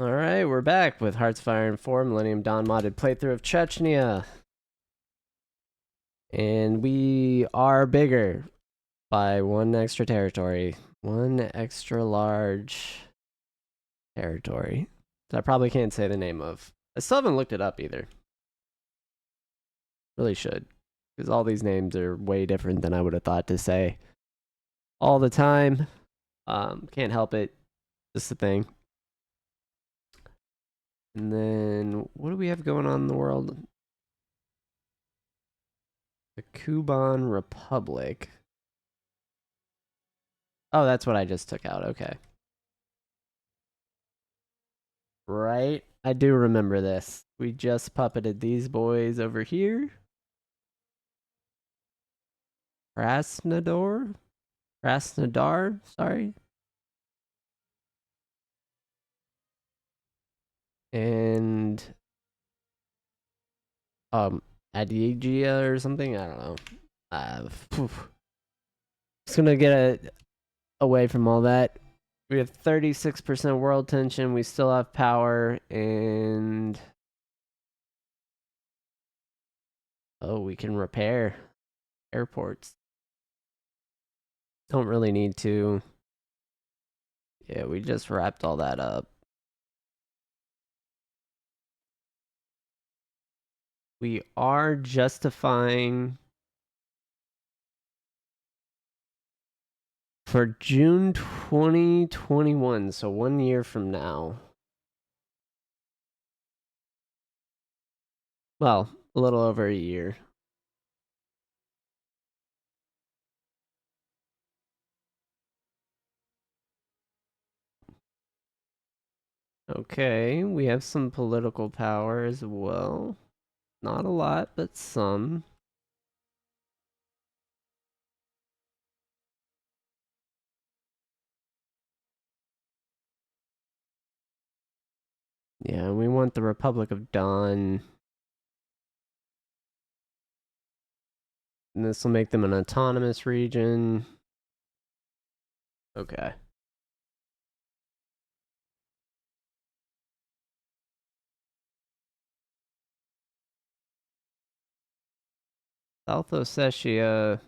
Alright, we're back with Hearts of Iron 4 Millennium Dawn modded playthrough of Chechnya. And we are bigger by one extra territory. One extra large territory that I probably can't say the name of. I still haven't looked it up either. Really should. Because all these names are way different than I would have thought to say all the time. Can't help it. Just a thing. And then, what do we have going on in the world? The Kuban Republic. Oh, that's what I just took out. Okay. Right? I do remember this. We just puppeted these boys over here. Krasnodar? Krasnodar? Sorry. And Adiegia or something? I don't know. Just gonna get away from all that. We have 36% world tension. We still have power and oh, we can repair airports. Don't really need to. Yeah, we just wrapped all that up. We are justifying for June 2021, so 1 year from now. Well, a little over a year. Okay, we have some political power as well. Not a lot, but some. Yeah, we want the Republic of Dawn. And this will make them an autonomous region. Okay. South Ossetia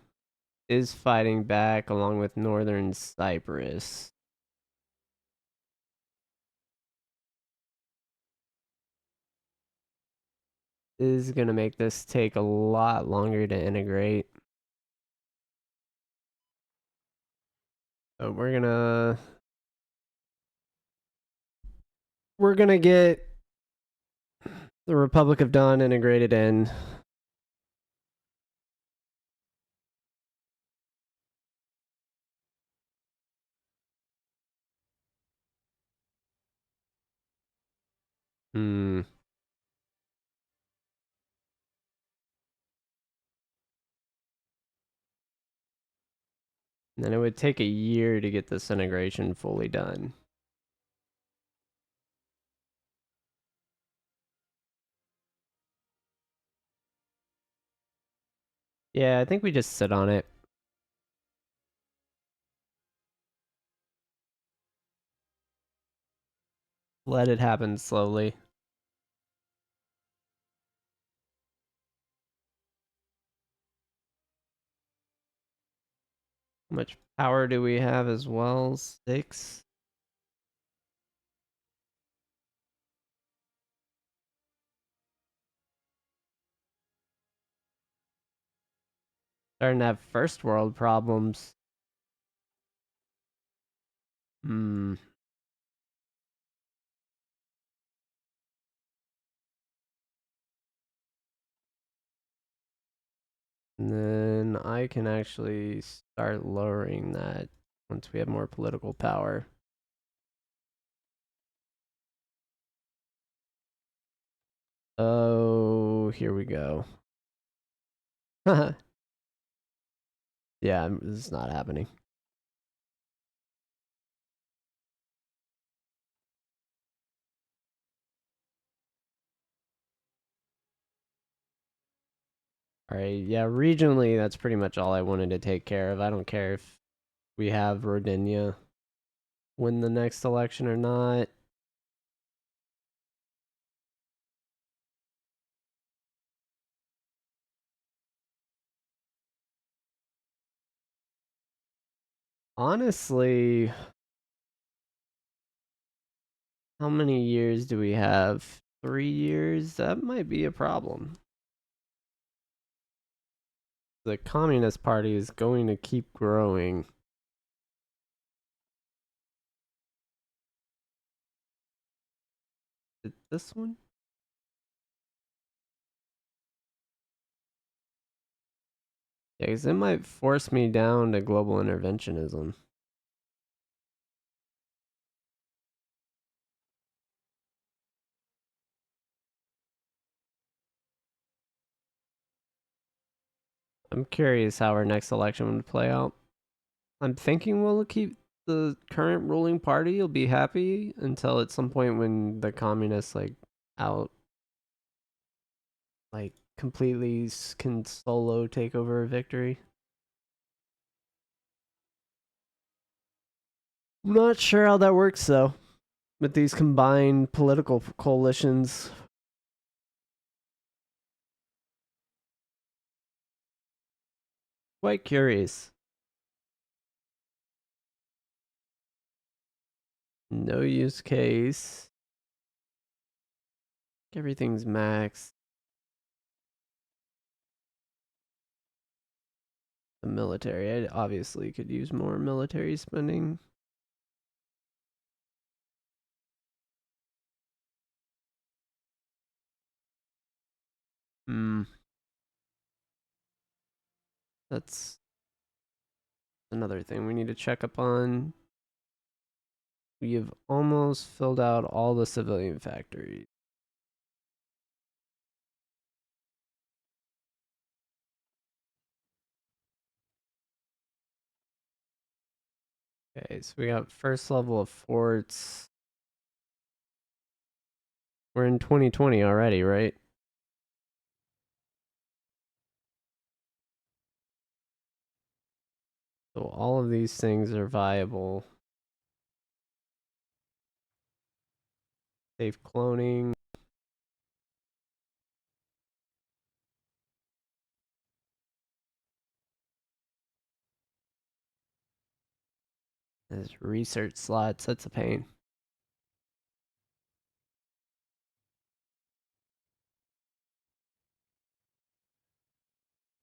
is fighting back along with Northern Cyprus. Is going to make this take a lot longer to integrate. So we're gonna get the Republic of Dawn integrated in. Hmm. And then it would take a year to get this integration fully done. Yeah, I think we just sit on it. Let it happen slowly. How much power do we have as well? 6? Starting to have first world problems. Hmm. And then I can actually start lowering that once we have more political power. Oh, here we go. Yeah, this is not happening. Alright, yeah, regionally, that's pretty much all I wanted to take care of. I don't care if we have Rodinia win the next election or not. Honestly, how many years do we have? 3 years? That might be a problem. The Communist Party is going to keep growing. Is it this one? Yeah, because it might force me down to global interventionism. I'm curious how our next election would play out. I'm thinking we'll keep the current ruling party. Will be happy until at some point when the communists out completely can solo take over a victory. I'm not sure how that works though. With these combined political coalitions, quite curious. No use case. Everything's maxed. The military, I obviously could use more military spending. Hmm. That's another thing we need to check up on. We have almost filled out all the civilian factories. Okay, so we got first level of forts. We're in 2020 already, right? So all of these things are viable. Safe cloning. There's research slots. That's a pain.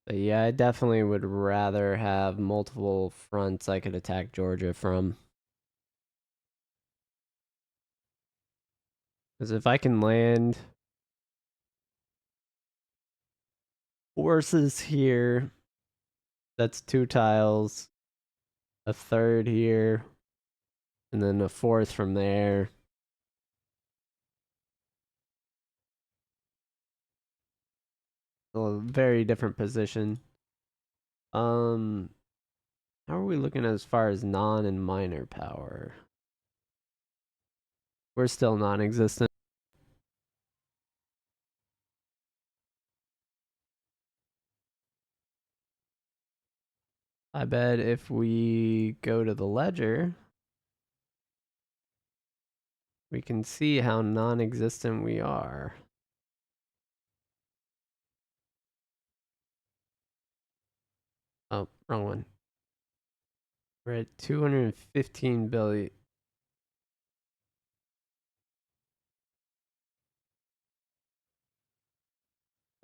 But yeah, I definitely would rather have multiple fronts I could attack Georgia from. Because if I can land forces here, that's 2 tiles, a third here, and then a fourth from there. A very different position. Um, how are we looking as far as non and minor power? We're still non-existent. I bet if we go to the ledger, we can see how non-existent we are. Oh, wrong one. We're at 215 billion.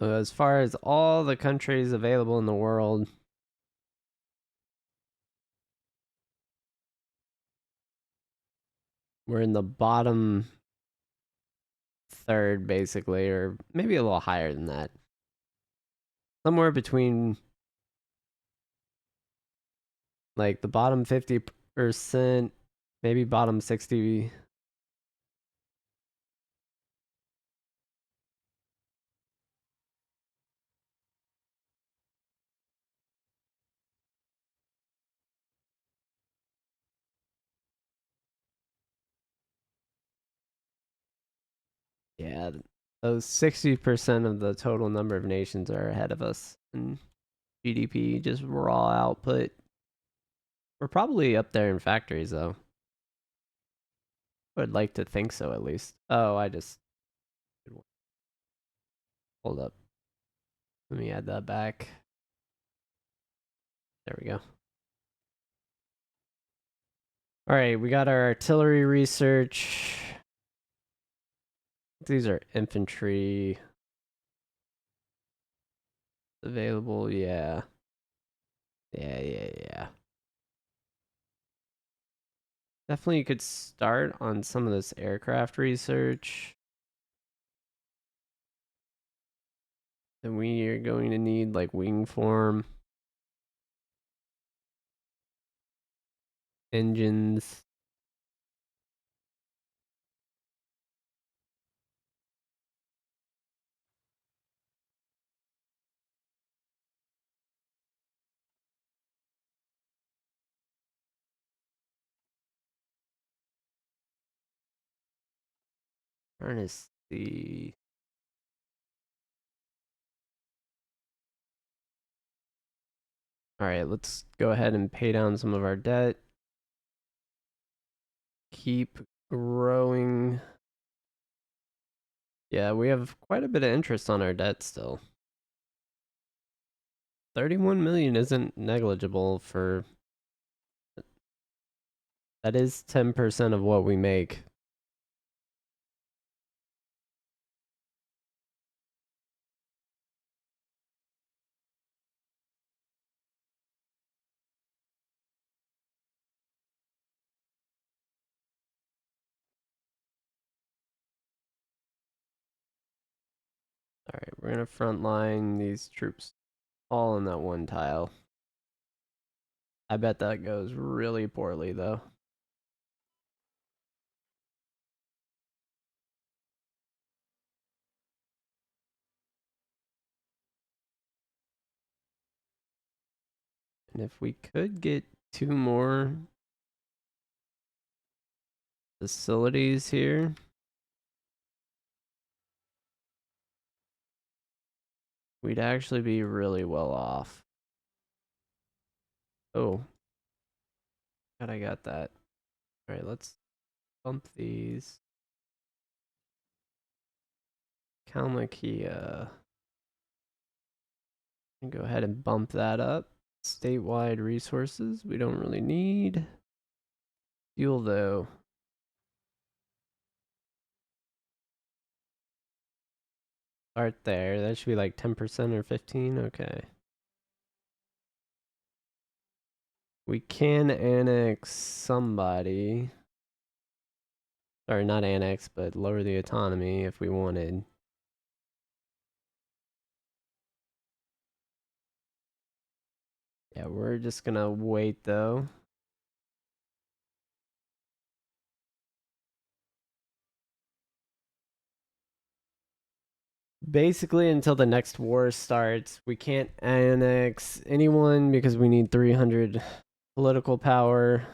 So as far as all the countries available in the world, we're in the bottom third, basically, or maybe a little higher than that. Somewhere between the bottom 50%, maybe bottom 60. Yeah, those 60% of the total number of nations are ahead of us in GDP, just raw output. We're probably up there in factories, though. I would like to think so, at least. Oh, I just. Hold up. Let me add that back. There we go. All right, we got our artillery research. These are infantry available. Yeah. Yeah. Definitely you could start on some of this aircraft research. And we are going to need like wing form, engines. Trying to see. All right, let's go ahead and pay down some of our debt. Keep growing. Yeah, we have quite a bit of interest on our debt still. 31 million isn't negligible for that is 10% of what we make. All right, we're going to front line these troops all in that one tile. I bet that goes really poorly though. And if we could get 2 more facilities here, we'd actually be really well off. Oh, God, I got that. All right, let's bump these. Kalmakia. And go ahead and bump that up. Statewide resources, we don't really need. Fuel though. Start there. That should be like 10% or 15. Okay. We can annex somebody. Or not annex, but lower the autonomy if we wanted. Yeah, we're just gonna wait though. Basically, until the next war starts, we can't annex anyone because we need 300 political power.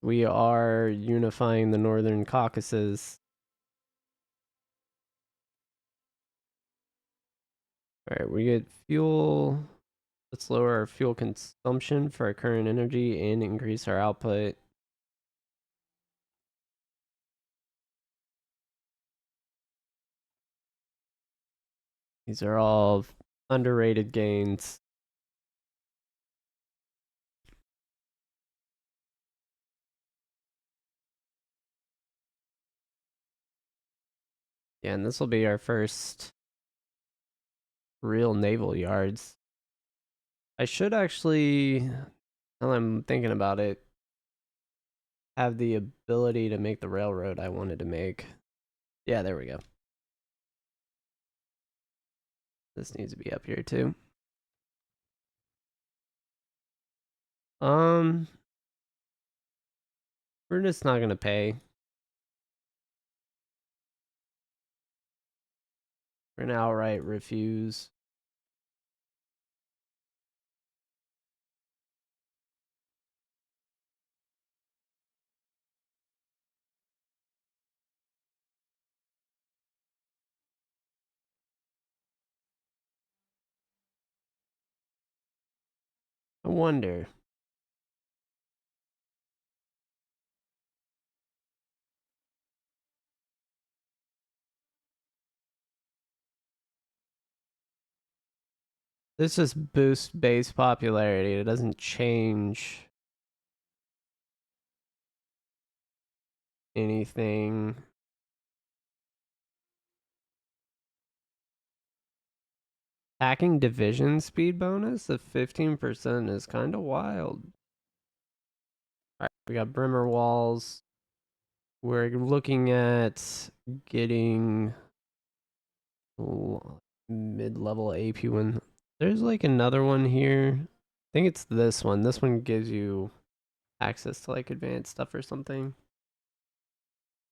We are unifying the Northern Caucasus. All right, we get fuel. Let's lower our fuel consumption for our current energy and increase our output. These are all underrated gains. Yeah, and this will be our first real naval yards. I should actually, now that I'm thinking about it, have the ability to make the railroad I wanted to make. Yeah, there we go. This needs to be up here too. Um, we're just not gonna pay. We're gonna outright refuse. I wonder. This just boosts base popularity. It doesn't change anything. Hacking division speed bonus of 15% is kind of wild. All right, we got Brimmer walls. We're looking at getting mid-level AP one. There's like another one here. I think it's this one. This one gives you access to like advanced stuff or something.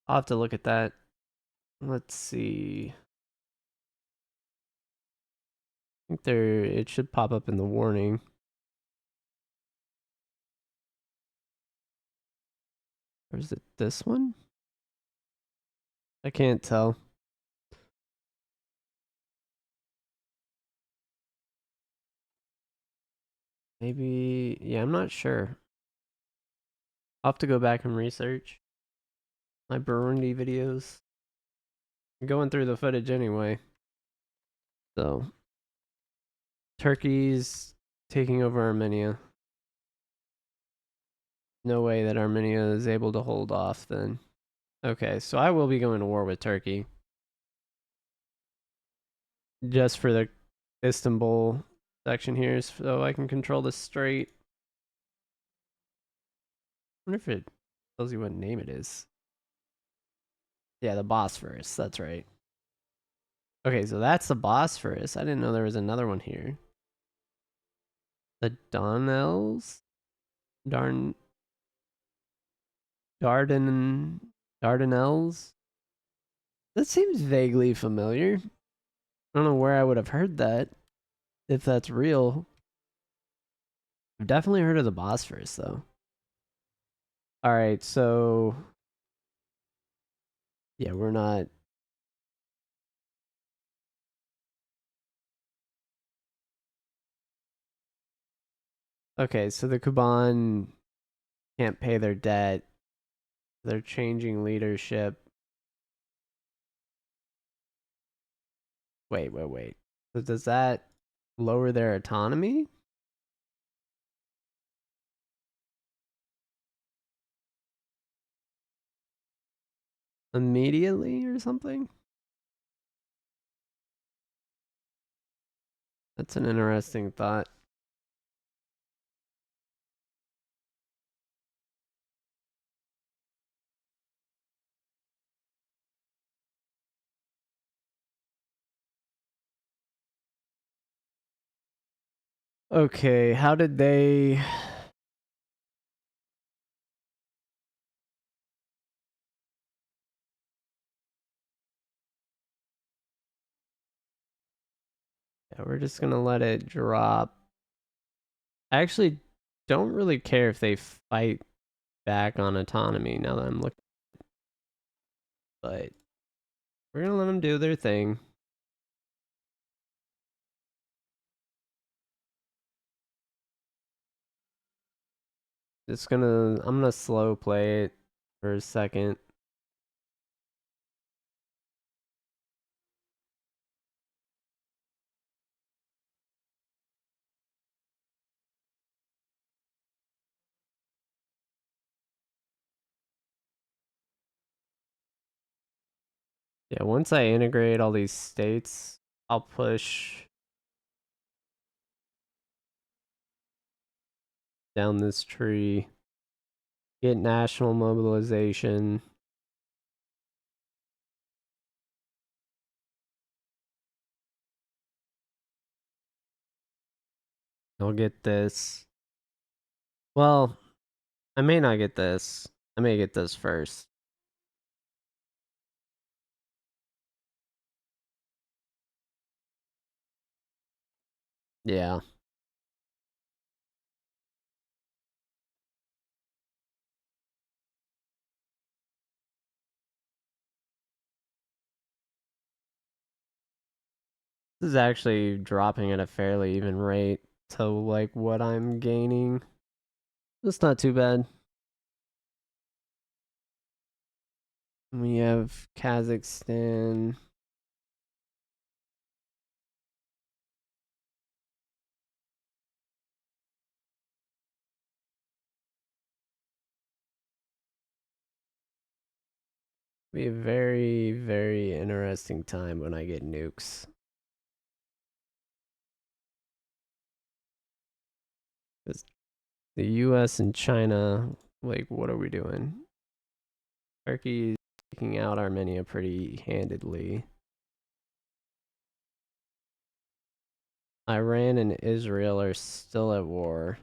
I'll have to look at that. Let's see. I think it should pop up in the warning. Or is it this one? I can't tell. Maybe, yeah, I'm not sure. I'll have to go back and research my Burundi videos. I'm going through the footage anyway. So, Turkey's taking over Armenia. No way that Armenia is able to hold off then. Okay, so I will be going to war with Turkey. Just for the Istanbul section here, so I can control the strait. I wonder if it tells you what name it is. Yeah, the Bosphorus, that's right. Okay, so that's the Bosphorus. I didn't know there was another one here. The Dardanelles? Darn... Dardanelles? That seems vaguely familiar. I don't know where I would have heard that, if that's real. I've definitely heard of the Bosphorus, though. Alright, so... Yeah, we're not... Okay, so the Kuban can't pay their debt. They're changing leadership. Wait. So does that lower their autonomy? Immediately or something? That's an interesting thought. Okay, how did they... Yeah, we're just gonna let it drop. I actually don't really care if they fight back on autonomy now that I'm looking, but we're gonna let them do their thing. I'm gonna slow play it for a second. Yeah, once I integrate all these states, I'll push down this tree, get national mobilization. I'll get this. Well, I may not get this. I may get this first. Yeah. This is actually dropping at a fairly even rate to like what I'm gaining. It's not too bad. We have Kazakhstan. Be a very, very interesting time when I get nukes. Because the US and China, like, what are we doing? Turkey's taking out Armenia pretty handedly. Iran and Israel are still at war.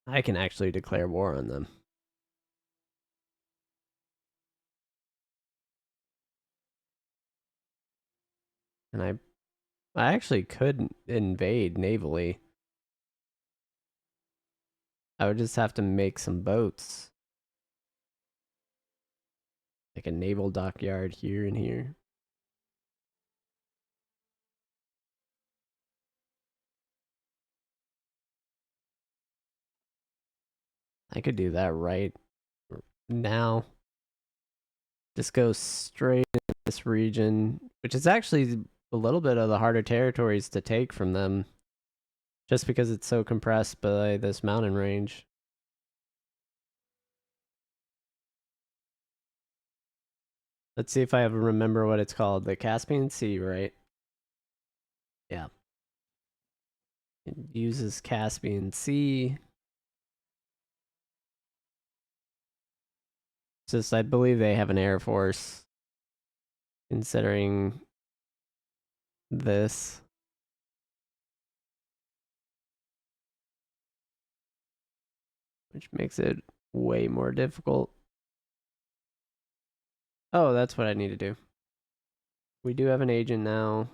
I can actually declare war on them. And I actually could invade navally. I would just have to make some boats. Like a naval dockyard here and here. I could do that right now. Just go straight into this region, which is actually a little bit of the harder territories to take from them, just because it's so compressed by this mountain range. Let's see if I ever remember what it's called. The Caspian Sea, right? Yeah. It uses Caspian Sea. It's just, I believe they have an air force, considering this. Which makes it way more difficult. Oh, that's what I need to do. We do have an agent now.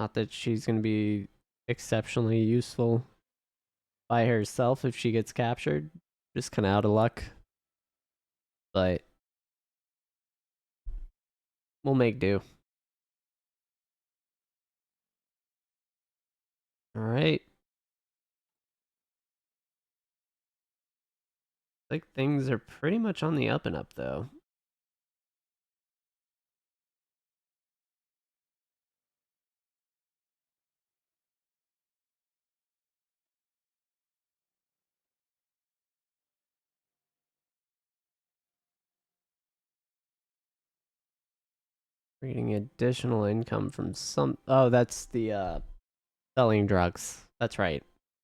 Not that she's going to be exceptionally useful by herself if she gets captured. Just kind of out of luck. But we'll make do. All right. Like things are pretty much on the up and up though. We're getting additional income from some. Oh, that's the selling drugs. That's right.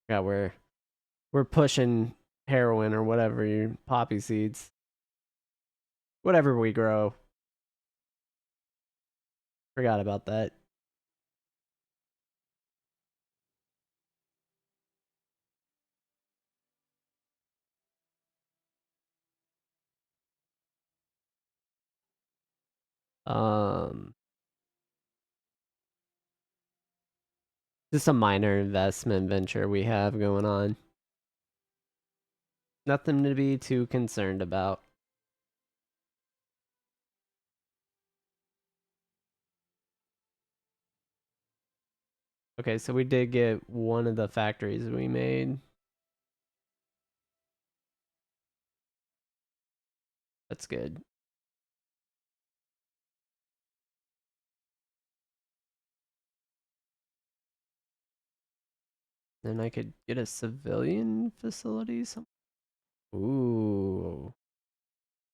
Yeah, we're pushing heroin or whatever, your poppy seeds, whatever we grow. Forgot about that. Um, just a minor investment venture we have going on. Nothing to be too concerned about. Okay, so we did get one of the factories we made. That's good. Then I could get a civilian facility. Ooh.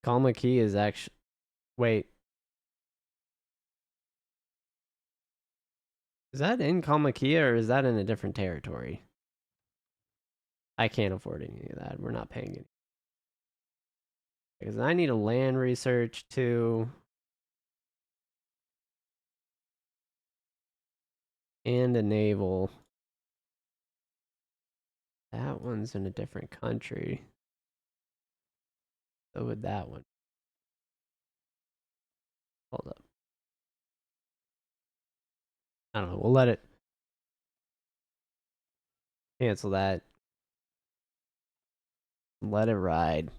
Kalmaki is actually. Wait. Is that in Kalmakia or is that in a different territory? I can't afford any of that. We're not paying it. Because I need a land research too. And a naval. That one's in a different country. So would that one. Hold up. I don't know. We'll let it cancel that. Let it ride.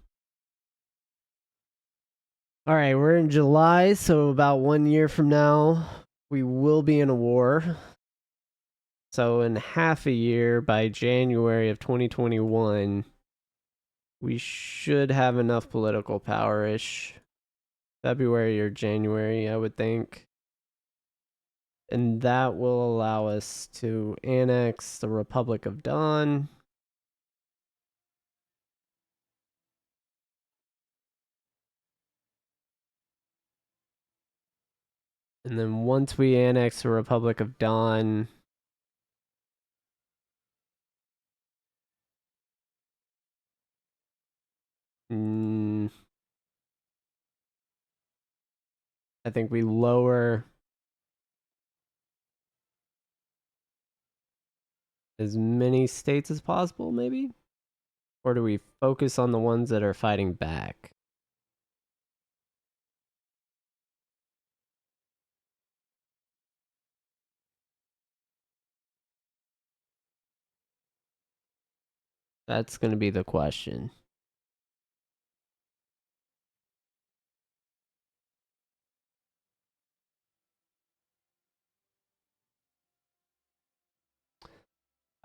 All right, we're in July, so about 1 year from now, we will be in a war. So in half a year, by January of 2021, we should have enough political power-ish. February or January, I would think. And that will allow us to annex the Republic of Dawn. And then once we annex the Republic of Dawn, I think we lower as many states as possible, maybe? Or do we focus on the ones that are fighting back? That's going to be the question.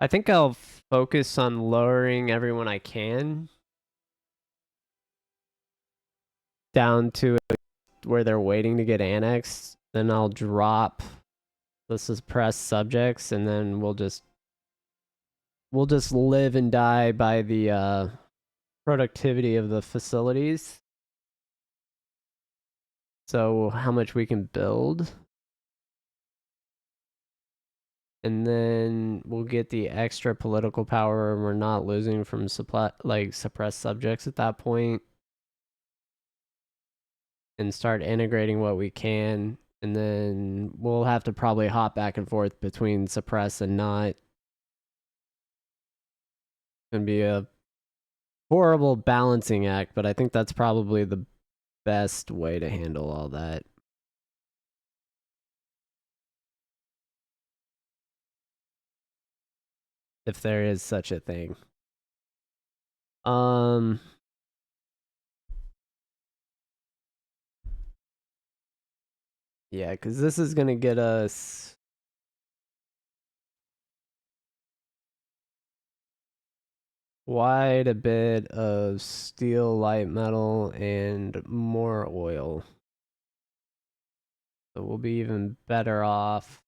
I think I'll focus on lowering everyone I can down to where they're waiting to get annexed. Then I'll drop the suppressed subjects, and then we'll just live and die by the productivity of the facilities. So how much we can build. And then we'll get the extra political power, and we're not losing from suppressed subjects at that point. And start integrating what we can. And then we'll have to probably hop back and forth between suppress and not. It's gonna be a horrible balancing act, but I think that's probably the best way to handle all that. If there is such a thing. Yeah, because this is gonna get us quite a bit of steel, light metal, and more oil. So we'll be even better off.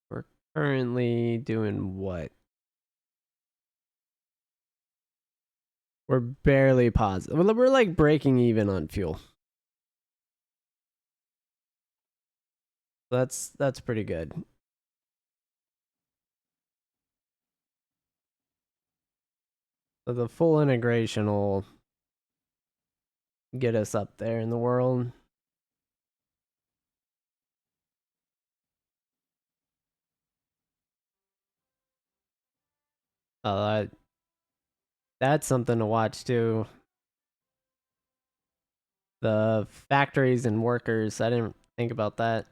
We're currently doing what? We're barely positive. We're like breaking even on fuel. That's pretty good. So the full integration will get us up there in the world. That's something to watch too. The factories and workers. I didn't think about that.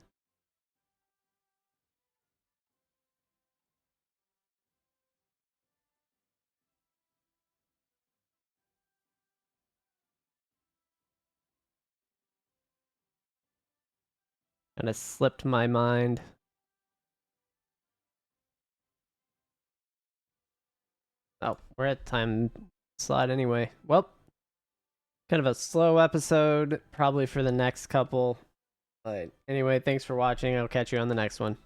Kind of slipped my mind. Oh, we're at time slot anyway. Well, kind of a slow episode, probably for the next couple. But anyway, thanks for watching. I'll catch you on the next one.